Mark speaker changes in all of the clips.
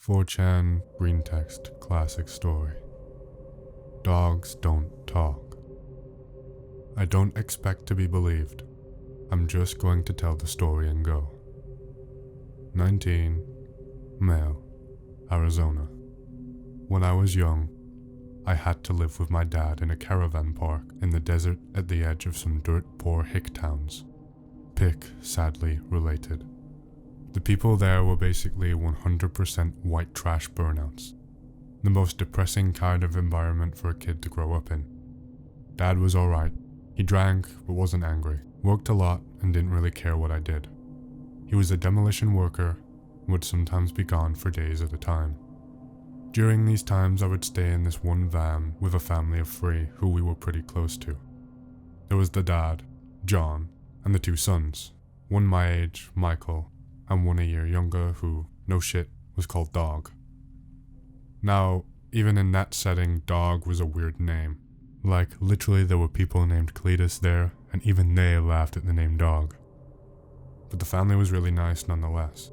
Speaker 1: 4chan greentext classic story. Dogs don't talk. I don't expect to be believed. I'm just going to tell the story and go. 19, male, Arizona. When I was young, I had to live with my dad in a caravan park in the desert at the edge of some dirt-poor hick towns. Pick, sadly, related. The people there were basically 100% white trash burnouts. The most depressing kind of environment for a kid to grow up in. Dad was alright. He drank, but wasn't angry. Worked a lot and didn't really care what I did. He was a demolition worker and would sometimes be gone for days at a time. During these times I would stay in this one van with a family of 3 who we were pretty close to. There was the dad, John, and the 2 sons, one my age, Michael, and one a year younger who, no shit, was called Dog. Now, even in that setting, Dog was a weird name. Like, literally there were people named Cletus there, and even they laughed at the name Dog. But the family was really nice nonetheless.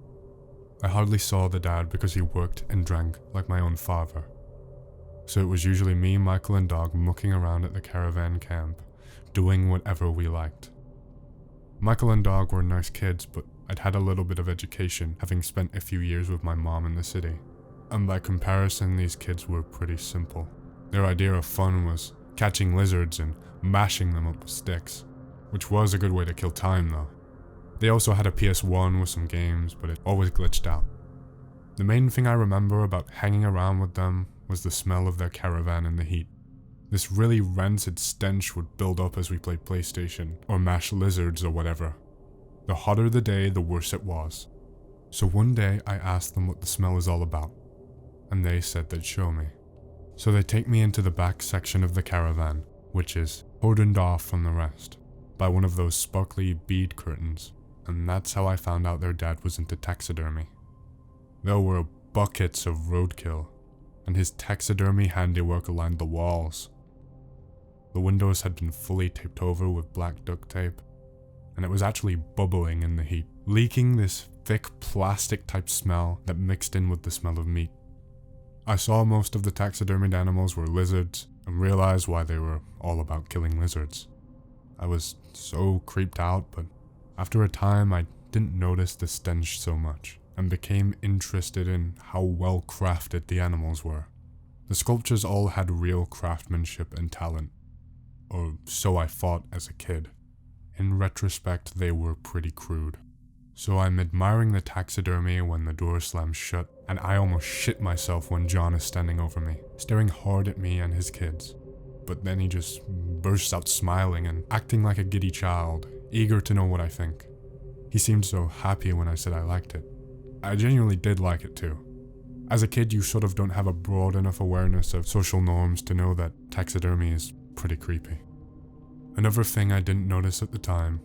Speaker 1: I hardly saw the dad because he worked and drank like my own father. So it was usually me, Michael, and Dog mucking around at the caravan camp, doing whatever we liked. Michael and Dog were nice kids, but I'd had a little bit of education, having spent a few years with my mom in the city. And by comparison, these kids were pretty simple. Their idea of fun was catching lizards and mashing them up with sticks, which was a good way to kill time though. They also had a PS1 with some games, but it always glitched out. The main thing I remember about hanging around with them was the smell of their caravan in the heat. This really rancid stench would build up as we played PlayStation, or mashed lizards or whatever. The hotter the day, the worse it was. So one day I asked them what the smell is all about, and they said they'd show me. So they take me into the back section of the caravan, which is cordoned off from the rest, by one of those sparkly bead curtains, and that's how I found out their dad was into taxidermy. There were buckets of roadkill, and his taxidermy handiwork lined the walls. The windows had been fully taped over with black duct tape, and it was actually bubbling in the heat, leaking this thick plastic-type smell that mixed in with the smell of meat. I saw most of the taxidermied animals were lizards and realized why they were all about killing lizards. I was so creeped out, but after a time I didn't notice the stench so much and became interested in how well crafted the animals were. The sculptures all had real craftsmanship and talent, or so I thought as a kid. In retrospect, they were pretty crude. So I'm admiring the taxidermy when the door slams shut, and I almost shit myself when John is standing over me, staring hard at me and his kids. But then he just bursts out smiling and acting like a giddy child, eager to know what I think. He seemed so happy when I said I liked it. I genuinely did like it too. As a kid, you sort of don't have a broad enough awareness of social norms to know that taxidermy is pretty creepy. Another thing I didn't notice at the time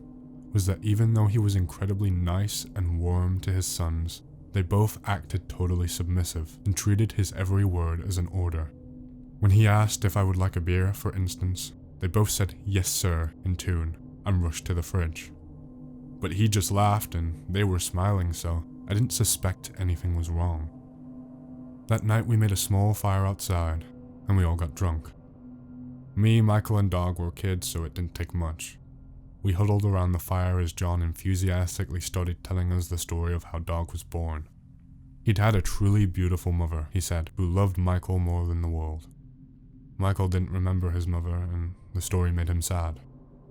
Speaker 1: was that even though he was incredibly nice and warm to his sons, they both acted totally submissive and treated his every word as an order. When he asked if I would like a beer, for instance, they both said yes sir in tune and rushed to the fridge. But he just laughed and they were smiling, so I didn't suspect anything was wrong. That night we made a small fire outside and we all got drunk. Me, Michael, and Dog were kids, so it didn't take much. We huddled around the fire as John enthusiastically started telling us the story of how Dog was born. He'd had a truly beautiful mother, he said, who loved Michael more than the world. Michael didn't remember his mother, and the story made him sad.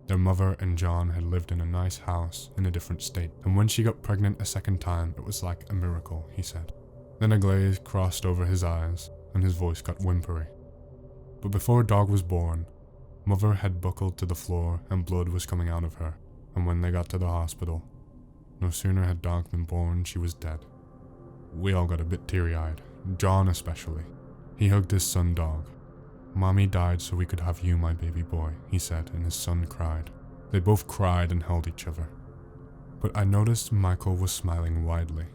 Speaker 1: Their mother and John had lived in a nice house in a different state, and when she got pregnant a second time, it was like a miracle, he said. Then a glaze crossed over his eyes, and his voice got whimpery. But before Dog was born, Mother had buckled to the floor and blood was coming out of her, and when they got to the hospital, no sooner had Dog been born, she was dead. We all got a bit teary-eyed, John especially. He hugged his son Dog. "Mommy died so we could have you, my baby boy," he said, and his son cried. They both cried and held each other. But I noticed Michael was smiling widely.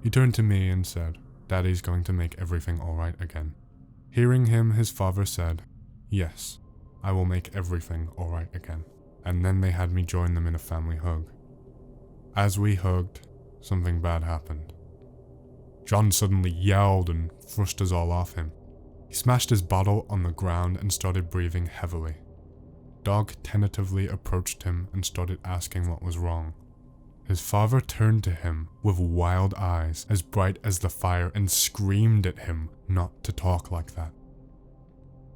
Speaker 1: He turned to me and said, "Daddy's going to make everything alright again." Hearing him, his father said, "Yes, I will make everything alright again." And then they had me join them in a family hug. As we hugged, something bad happened. John suddenly yelled and thrust us all off him. He smashed his bottle on the ground and started breathing heavily. Dog tentatively approached him and started asking what was wrong. His father turned to him with wild eyes as bright as the fire and screamed at him not to talk like that.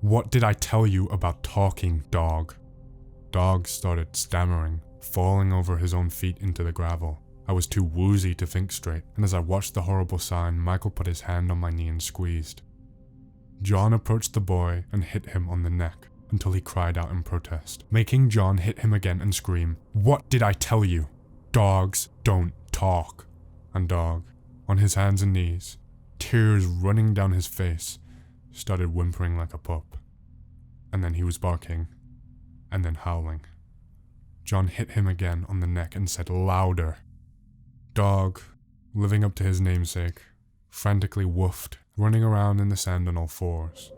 Speaker 1: "What did I tell you about talking, dog?" Dog started stammering, falling over his own feet into the gravel. I was too woozy to think straight, and as I watched the horrible sign, Michael put his hand on my knee and squeezed. John approached the boy and hit him on the neck until he cried out in protest, making John hit him again and scream, "What did I tell you? Dogs don't talk." And Dog, on his hands and knees, tears running down his face, started whimpering like a pup. And then he was barking, and then howling. John hit him again on the neck and said louder. Dog, living up to his namesake, frantically woofed, running around in the sand on all fours.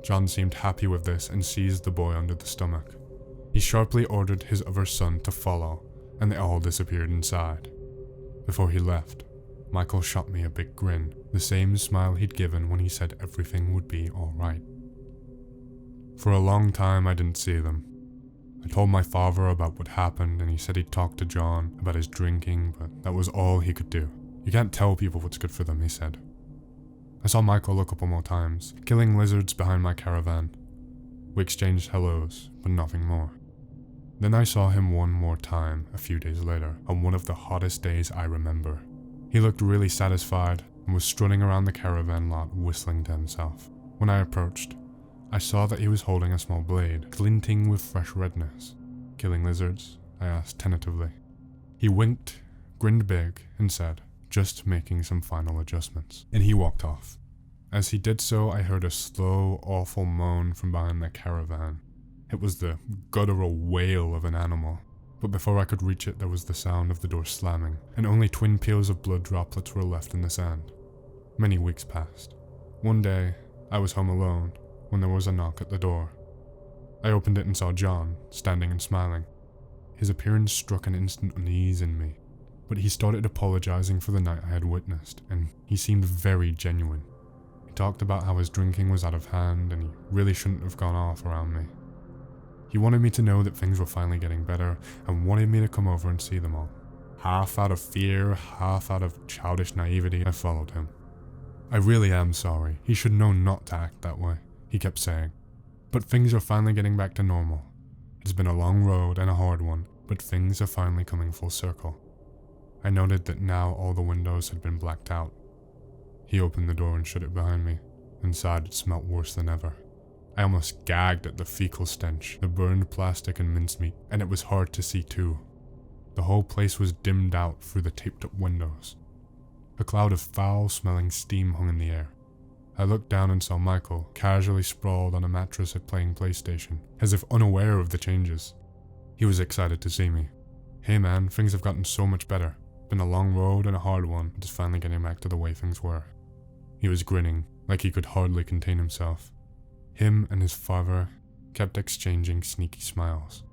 Speaker 1: John seemed happy with this and seized the boy under the stomach. He sharply ordered his other son to follow, and they all disappeared inside. Before he left, Michael shot me a big grin, the same smile he'd given when he said everything would be alright. For a long time I didn't see them. I told my father about what happened and he said he'd talk to John about his drinking, but that was all he could do. You can't tell people what's good for them, he said. I saw Michael a couple more times, killing lizards behind my caravan. We exchanged hellos, but nothing more. Then I saw him one more time a few days later, on one of the hottest days I remember. He looked really satisfied and was strutting around the caravan lot whistling to himself. When I approached, I saw that he was holding a small blade, glinting with fresh redness. "Killing lizards?" I asked tentatively. He winked, grinned big, and said, "Just making some final adjustments." And he walked off. As he did so, I heard a slow, awful moan from behind the caravan. It was the guttural wail of an animal. But before I could reach it, there was the sound of the door slamming, and only twin peels of blood droplets were left in the sand. Many weeks passed. One day, I was home alone, when there was a knock at the door. I opened it and saw John, standing and smiling. His appearance struck an instant unease in me, but he started apologizing for the night I had witnessed, and he seemed very genuine. He talked about how his drinking was out of hand and he really shouldn't have gone off around me. He wanted me to know that things were finally getting better and wanted me to come over and see them all. Half out of fear, half out of childish naivety, I followed him. "I really am sorry. He should know not to act that way," he kept saying. "But things are finally getting back to normal. It's been a long road and a hard one, but things are finally coming full circle." I noted that now all the windows had been blacked out. He opened the door and shut it behind me. Inside it smelt worse than ever. I almost gagged at the fecal stench, the burned plastic and mincemeat, and it was hard to see too. The whole place was dimmed out through the taped-up windows. A cloud of foul-smelling steam hung in the air. I looked down and saw Michael, casually sprawled on a mattress playing PlayStation, as if unaware of the changes. He was excited to see me. "Hey man, things have gotten so much better. Been a long road and a hard one, but it's finally getting back to the way things were." He was grinning, like he could hardly contain himself. Him and his father kept exchanging sneaky smiles.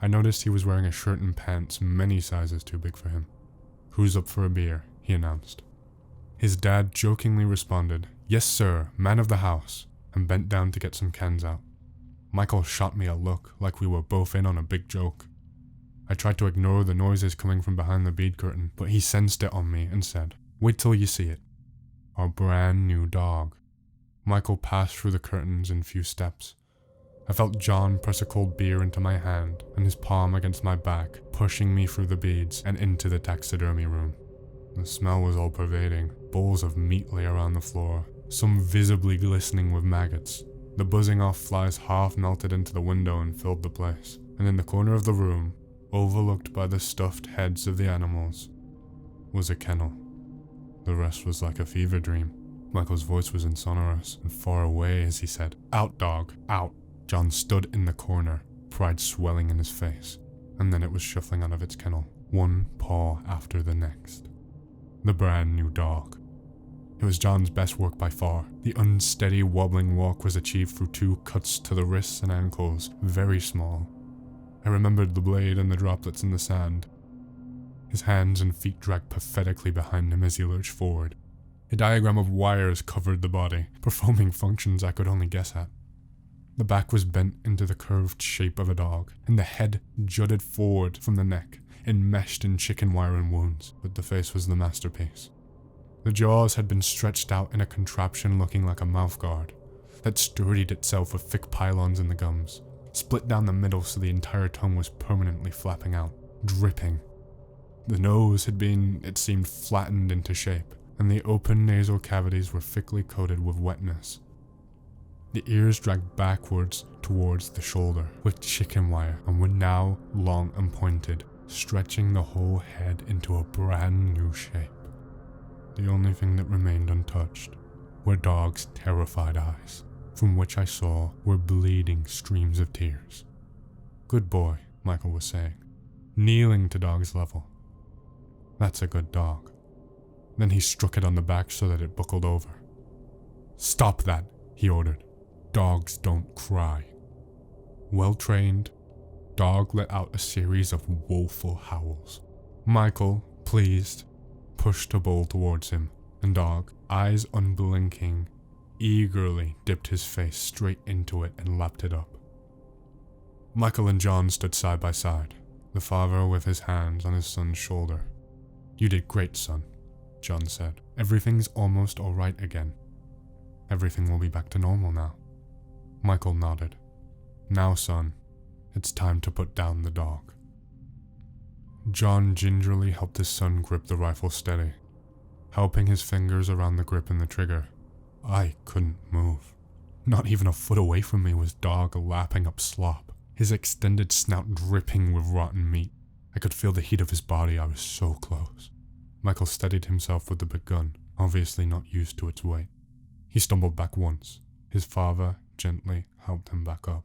Speaker 1: I noticed he was wearing a shirt and pants many sizes too big for him. "Who's up for a beer?" he announced. His dad jokingly responded, "Yes sir, man of the house," and bent down to get some cans out. Michael shot me a look like we were both in on a big joke. I tried to ignore the noises coming from behind the bead curtain, but he sensed it on me and said, "Wait till you see it." Our brand new dog. Michael passed through the curtains in few steps. I felt John press a cold beer into my hand and his palm against my back, pushing me through the beads and into the taxidermy room. The smell was all-pervading. Bowls of meat lay around the floor, some visibly glistening with maggots. The buzzing off flies half melted into the window and filled the place. And in the corner of the room, overlooked by the stuffed heads of the animals, was a kennel. The rest was like a fever dream. Michael's voice was insonorous and far away as he said, "Out, dog, out." John stood in the corner, pride swelling in his face, and then it was shuffling out of its kennel, one paw after the next. The brand new dog. It was John's best work by far. The unsteady, wobbling walk was achieved through 2 cuts to the wrists and ankles, very small. I remembered the blade and the droplets in the sand. His hands and feet dragged pathetically behind him as he lurched forward. A diagram of wires covered the body, performing functions I could only guess at. The back was bent into the curved shape of a dog, and the head jutted forward from the neck, enmeshed in chicken wire and wounds, but the face was the masterpiece. The jaws had been stretched out in a contraption looking like a mouthguard that sturdied itself with thick pylons in the gums, split down the middle so the entire tongue was permanently flapping out, dripping. The nose had been, it seemed, flattened into shape, and the open nasal cavities were thickly coated with wetness. The ears dragged backwards towards the shoulder with chicken wire and were now long and pointed, stretching the whole head into a brand new shape. The only thing that remained untouched were Dog's terrified eyes, from which I saw were bleeding streams of tears. "Good boy," Michael was saying, kneeling to Dog's level. "That's a good dog." Then he struck it on the back so that it buckled over. "Stop that," he ordered. "Dogs don't cry." Well trained, Dog let out a series of woeful howls. Michael, pleased, pushed a bowl towards him, and Dog, eyes unblinking, eagerly dipped his face straight into it and lapped it up. Michael and John stood side by side, the father with his hands on his son's shoulder. "You did great, son," John said. "Everything's almost all right again. Everything will be back to normal now." Michael nodded. "Now, son, it's time to put down the dog." John gingerly helped his son grip the rifle steady, helping his fingers around the grip and the trigger. I couldn't move. Not even a foot away from me was Dog lapping up slop, his extended snout dripping with rotten meat. I could feel the heat of his body. I was so close. Michael steadied himself with the big gun, obviously not used to its weight. He stumbled back once. His father gently helped him back up.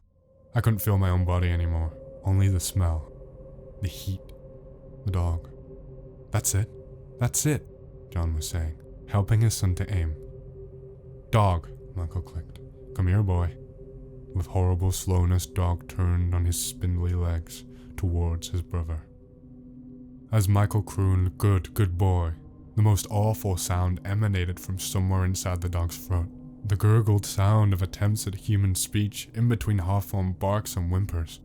Speaker 1: I couldn't feel my own body anymore, only the smell, the heat, the dog. That's it, John was saying, helping his son to aim. "Dog," Michael clicked. "Come here, boy." With horrible slowness, Dog turned on his spindly legs towards his brother. As Michael crooned, good boy," the most awful sound emanated from somewhere inside the dog's throat. The gurgled sound of attempts at human speech in between half-formed barks and whimpers.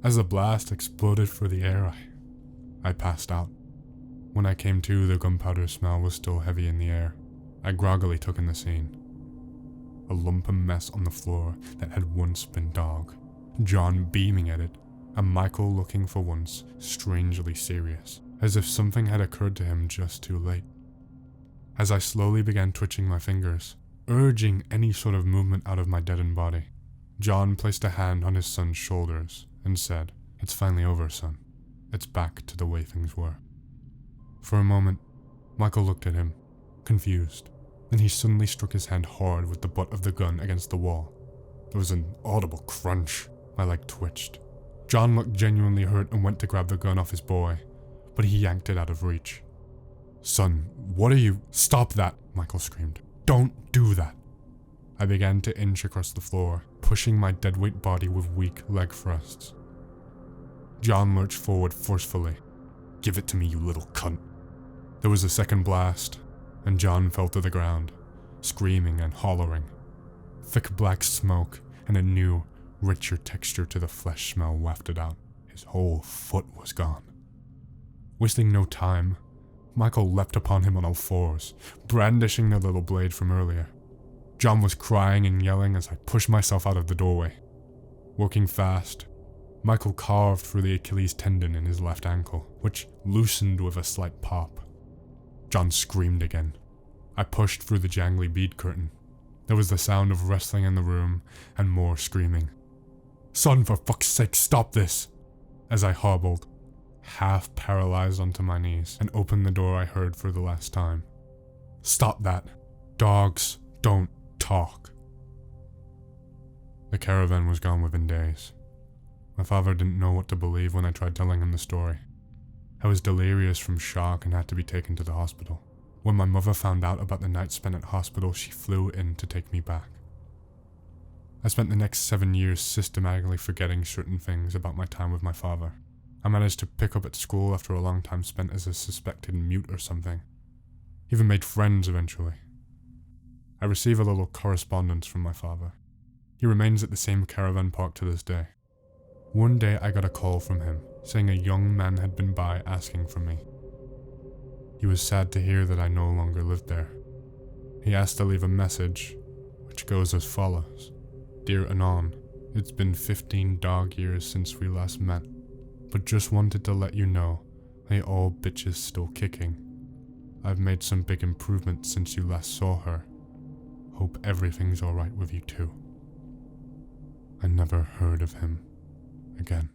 Speaker 1: As the blast exploded through the air, I passed out. When I came to, the gunpowder smell was still heavy in the air. I groggily took in the scene. A lumpen mess on the floor that had once been Dog, John beaming at it, and Michael looking for once strangely serious, as if something had occurred to him just too late. As I slowly began twitching my fingers, urging any sort of movement out of my deadened body, John placed a hand on his son's shoulders and said, "It's finally over, son. It's back to the way things were." For a moment, Michael looked at him, confused. Then he suddenly struck his hand hard with the butt of the gun against the wall. There was an audible crunch. My leg twitched. John looked genuinely hurt and went to grab the gun off his boy, but he yanked it out of reach. "Son, what are you—" "Stop that," Michael screamed. "Don't do that." I began to inch across the floor, pushing my deadweight body with weak leg thrusts. John lurched forward forcefully. "Give it to me, you little cunt." There was a second blast, and John fell to the ground, screaming and hollering. Thick black smoke and a new, richer texture to the flesh smell wafted out. His whole foot was gone. Wasting no time, Michael leapt upon him on all fours, brandishing the little blade from earlier. John was crying and yelling as I pushed myself out of the doorway. Working fast, Michael carved through the Achilles tendon in his left ankle, which loosened with a slight pop. John screamed again. I pushed through the jangly bead curtain. There was the sound of wrestling in the room and more screaming. "Son, for fuck's sake, stop this!" As I hobbled, half paralyzed onto my knees, and opened the door I heard for the last time. "Stop that. Dogs don't talk." The caravan was gone within days. My father didn't know what to believe when I tried telling him the story. I was delirious from shock and had to be taken to the hospital. When my mother found out about the night spent at hospital, she flew in to take me back. I spent the next 7 years systematically forgetting certain things about my time with my father. I managed to pick up at school after a long time spent as a suspected mute or something. Even made friends eventually. I receive a little correspondence from my father. He remains at the same caravan park to this day. One day I got a call from him, saying a young man had been by asking for me. He was sad to hear that I no longer lived there. He asked to leave a message, which goes as follows. Dear Anon, it's been 15 dog years since we last met, but just wanted to let you know, hey all bitches still kicking. I've made some big improvements since you last saw her. Hope everything's alright with you too. I never heard of him again.